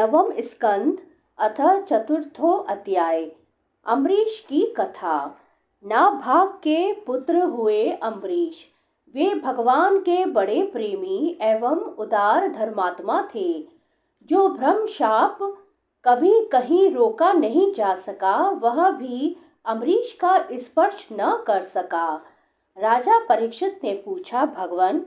नवम स्कंद अथ चतुर्थो अध्याय। अम्बरीश की कथा। नाभाग के पुत्र हुए अम्बरीश। वे भगवान के बड़े प्रेमी एवं उदार धर्मात्मा थे। जो भ्रम शाप कभी कहीं रोका नहीं जा सका, वह भी अम्बरीश का स्पर्श न कर सका। राजा परीक्षित ने पूछा, भगवान,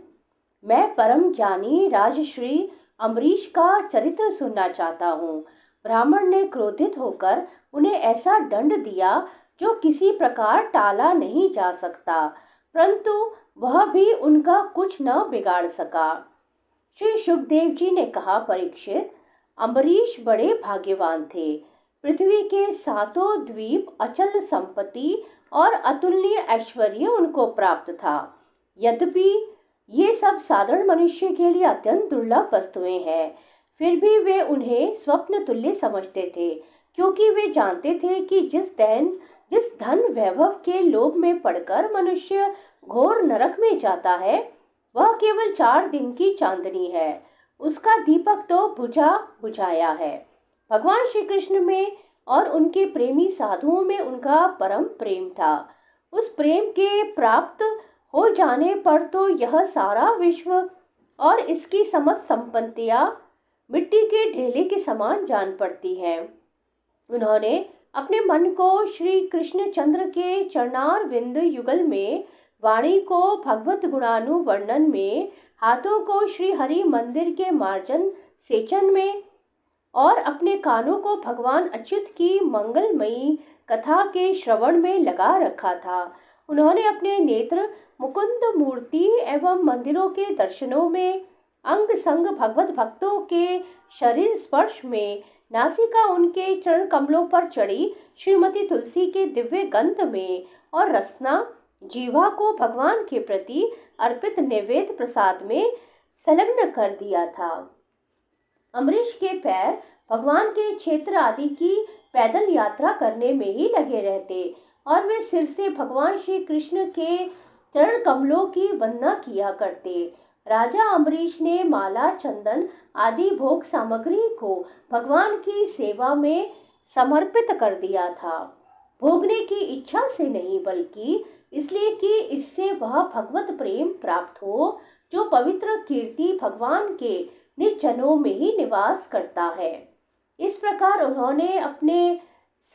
मैं परम ज्ञानी राजश्री अम्बरीश का चरित्र सुनना चाहता हूँ। ब्राह्मण ने क्रोधित होकर उन्हें ऐसा दंड दिया जो किसी प्रकार टाला नहीं जा सकता, परंतु वह भी उनका कुछ न बिगाड़ सका। श्री सुखदेव जी ने कहा, परीक्षित, अम्बरीश बड़े भाग्यवान थे। पृथ्वी के सातों द्वीप, अचल संपत्ति और अतुलनीय ऐश्वर्य उनको प्राप्त था। यद्यपि ये सब साधारण मनुष्य के लिए अत्यंत दुर्लभ वस्तुएं हैं, फिर भी वे उन्हें स्वप्न तुल्य समझते थे, क्योंकि वे जानते थे कि जिस धन वैभव के लोभ में पड़कर मनुष्य घोर नरक में जाता है, वह केवल 4 दिन की चांदनी है। उसका दीपक तो बुझाया है। भगवान श्री कृष्ण में और उनके प्रेमी साधुओं में उनका परम प्रेम था। उस प्रेम के प्राप्त हो जाने पर तो यह सारा विश्व और इसकी समस्त संपत्तियां मिट्टी के ढेले के समान जान पड़ती हैं। उन्होंने अपने मन को श्री कृष्ण चंद्र के चरणारविंद युगल में, वाणी को भगवत गुणानुवर्णन में, हाथों को श्री हरि मंदिर के मार्जन सेचन में और अपने कानों को भगवान अच्युत की मंगलमयी कथा के श्रवण में लगा रखा था। उन्होंने अपने नेत्र मुकुंद मूर्ति एवं मंदिरों के दर्शनों में, अंग संग भगवत भक्तों के शरीर स्पर्श में, नासिका उनके चरण कमलों पर चढ़ी श्रीमती तुलसी के दिव्य गंध में और रसना जीवा को भगवान के प्रति अर्पित नैवेद्य प्रसाद में संलग्न कर दिया था। अम्बरीश के पैर भगवान के क्षेत्र आदि की पैदल यात्रा करने में ही लगे रहते और वे सिर से भगवान श्री कृष्ण के चरण कमलों की वंदना किया करते। राजा अम्बरीश ने माला, चंदन आदि भोग सामग्री को भगवान की सेवा में समर्पित कर दिया था। भोगने की इच्छा से नहीं, बल्कि इसलिए कि इससे वह भगवत प्रेम प्राप्त हो, जो पवित्र कीर्ति भगवान के निज जनों में ही निवास करता है। इस प्रकार उन्होंने अपने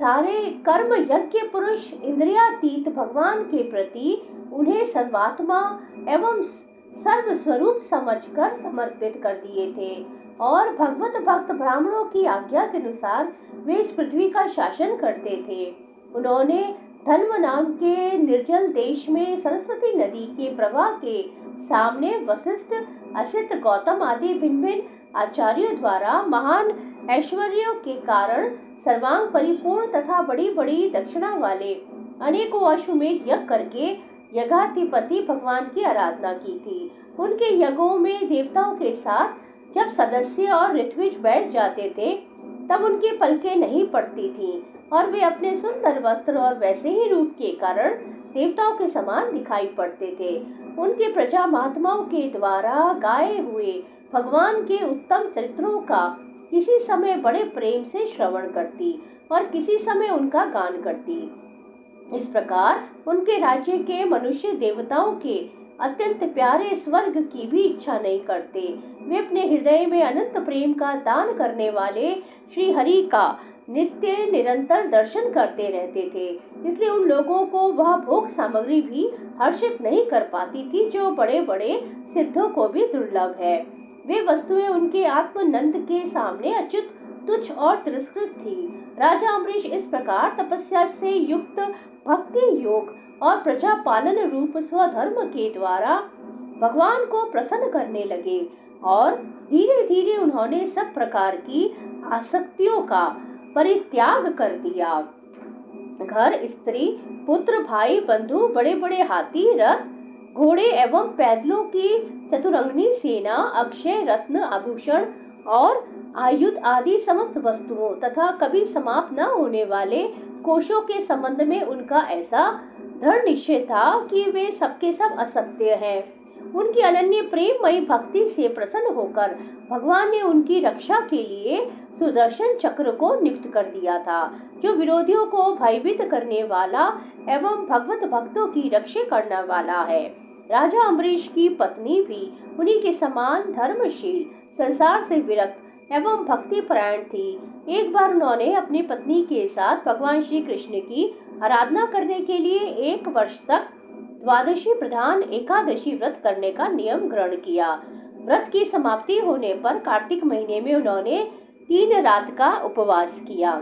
सारे कर्म यज्ञ पुरुष इंद्रियातीत भगवान के प्रति उन्हें सर्वात्मा एवं सर्वस्वरूप समझकर समर्पित कर दिए थे और भगवत भक्त ब्राह्मणों की आज्ञा के अनुसार वे इस पृथ्वी का शासन करते थे। उन्होंने धन्व नाम के निर्जल देश में सरस्वती नदी के प्रवाह के सामने वशिष्ठ, असित, गौतम आदि भिन्न भिन्न आचार्यों द्वारा महान ऐश्वर्यों के कारण सर्वांग परिपूर्ण तथा बड़ी बड़ी दक्षिणा वाले अनेकों अश्वमेध यज्ञ करके यज्ञाधिपति भगवान की आराधना की थी। उनके यज्ञों में देवताओं के साथ जब सदस्य और ऋत्विज बैठ जाते थे, तब उनकी पलकें नहीं पड़ती थीं और वे अपने सुंदर वस्त्र और वैसे ही रूप के कारण देवताओं के समान दिखाई पड़ते थे। उनके प्रजा महात्माओं के द्वारा गाए हुए भगवान के उत्तम चरित्रों का किसी समय बड़े प्रेम से श्रवण करती और किसी समय उनका गान करती। इस प्रकार उनके राज्य के मनुष्य देवताओं के अत्यंत प्यारे स्वर्ग की भी इच्छा नहीं करते। वे अपने हृदय में अनंत प्रेम का दान करने वाले श्री हरि का नित्य निरंतर दर्शन करते रहते थे। इसलिए उन लोगों को वह भोग सामग्री भी हर्षित नहीं कर पाती थी, जो बड़े बड़े सिद्धों को भी दुर्लभ है। वे वस्तुएं उनके आत्मनंद के सामने अच्युत, तुच्छ और तिरस्कृत थी। राजा अम्बरीश इस प्रकार तपस्या से युक्त भक्ति योग और प्रजा पालन रूप स्वधर्म के द्वारा भगवान को प्रसन्न करने लगे और धीरे धीरे उन्होंने सब प्रकार की आसक्तियों का परित्याग कर दिया। घर, स्त्री, पुत्र, भाई, बंधु, बड़े बड़े हाथी, रथ, घोड़े एवं पैदलों की चतुरंगनी सेना, अक्षय रत्न, आभूषण और आयुध आदि समस्त वस्तुओं तथा कभी समाप्त न होने वाले कोशों के संबंध में उनका ऐसा दृढ़ निश्चय था कि वे सबके सब असत्य हैं उनकी अनन्य प्रेममयी भक्ति से प्रसन्न होकर भगवान ने उनकी रक्षा के लिए सुदर्शन चक्र को नियुक्त कर दिया था, जो विरोधियों को भयभीत करने वाला एवं भगवत भक्तों की रक्षा करने वाला है। राजा अम्बरीश की पत्नी भी उन्हीं के समान धर्मशील, संसार से विरक्त एवं भक्ति परायण थी। एक बार उन्होंने अपनी पत्नी के साथ भगवान श्री कृष्ण की आराधना करने के लिए 1 वर्ष तक द्वादशी प्रधान एकादशी व्रत करने का नियम ग्रहण किया। व्रत की समाप्ति होने पर कार्तिक महीने में उन्होंने 3 रात का उपवास किया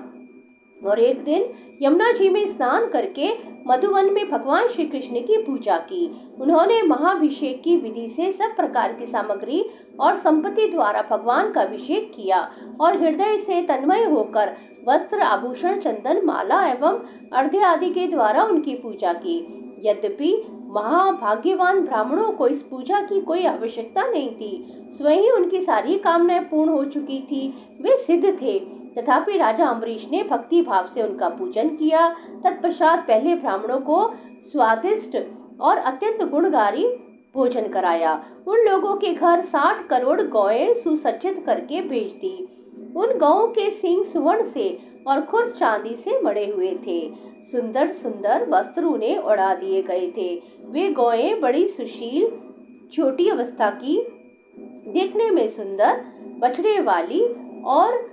और एक दिन यमुना जी में स्नान करके मधुवन में भगवान श्री कृष्ण की पूजा की। उन्होंने महाभिषेक की विधि से सब प्रकार की सामग्री और संपत्ति द्वारा भगवान का अभिषेक किया और हृदय से तन्मय होकर वस्त्र, आभूषण, चंदन, माला एवं अर्घ्य आदि के द्वारा उनकी पूजा की। यद्यपि महाभाग्यवान ब्राह्मणों को इस पूजा की कोई आवश्यकता नहीं थी, स्वयं ही उनकी सारी कामनाएं पूर्ण हो चुकी थी, वे सिद्ध थे। तथापि राजा अम्बरीश ने भक्ति भाव से उनका पूजन किया। तत्पश्चात पहले ब्राह्मणों को स्वादिष्ट और अत्यंत गुणकारी भोजन कराया। उन लोगों के घर 60 करोड़ गौएं सुसज्जित करके भेज दी। उन गौओं के सींग सुवर्ण से और खुर चांदी से मढ़े हुए थे। सुंदर सुंदर वस्त्र उन्हें उड़ा दिए गए थे। वे गौएं बड़ी सुशील, छोटी अवस्था की, देखने में सुंदर, बछड़े वाली और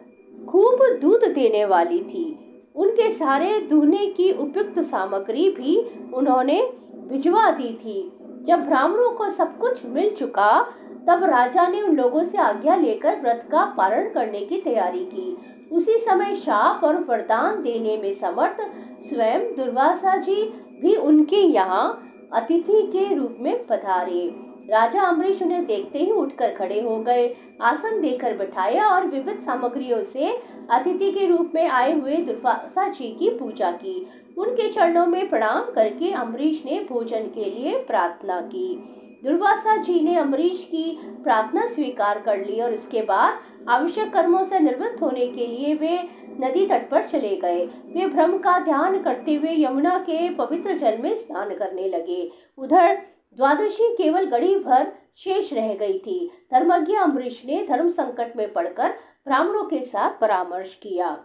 खूब दूध देने वाली थी। उनके सारे दूहने की उपयुक्त सामग्री भी उन्होंने भिजवा दी थी। जब ब्राह्मणों को सब कुछ मिल चुका, तब राजा ने उन लोगों से आज्ञा लेकर व्रत का पारण करने की तैयारी की। उसी समय शाप और वरदान देने में समर्थ स्वयं दुर्वासा जी भी उनके यहाँ अतिथि के रूप में पधारे। राजा अम्बरीश उन्हें देखते ही उठकर खड़े हो गए, आसन देकर बिठाया और विविध सामग्रियों से अतिथि के रूप में आए हुए दुर्वासा जी की पूजा की। उनके चरणों में प्रणाम करके अम्बरीश ने भोजन के लिए प्रार्थना की। दुर्वासा जी ने अम्बरीश की प्रार्थना स्वीकार कर ली और उसके बाद आवश्यक कर्मों से निवृत्त होने के लिए वे नदी तट पर चले गए। वे ब्रह्म का ध्यान करते हुए यमुना के पवित्र जल में स्नान करने लगे। उधर द्वादशी केवल घड़ी भर शेष रह गई थी। धर्मज्ञ अम्बरीश ने धर्म संकट में पड़कर ब्राह्मणों के साथ परामर्श किया।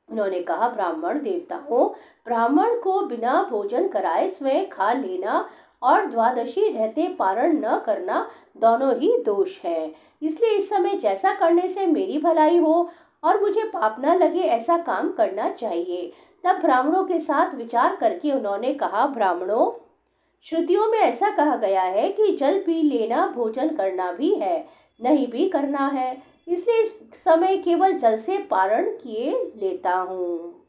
उन्होंने कहा, ब्राह्मण देवताओं, ब्राह्मण को बिना भोजन कराए स्वयं खा लेना और द्वादशी रहते पारण न करना दोनों ही दोष है। इसलिए इस समय जैसा करने से मेरी भलाई हो और मुझे पाप न लगे, ऐसा काम करना चाहिए। तब ब्राह्मणों के साथ विचार करके उन्होंने कहा, ब्राह्मणों, श्रुतियों में ऐसा कहा गया है कि जल पी लेना भोजन करना भी है, नहीं भी करना है। इसलिए इस समय केवल जल से पारण किए लेता हूँ।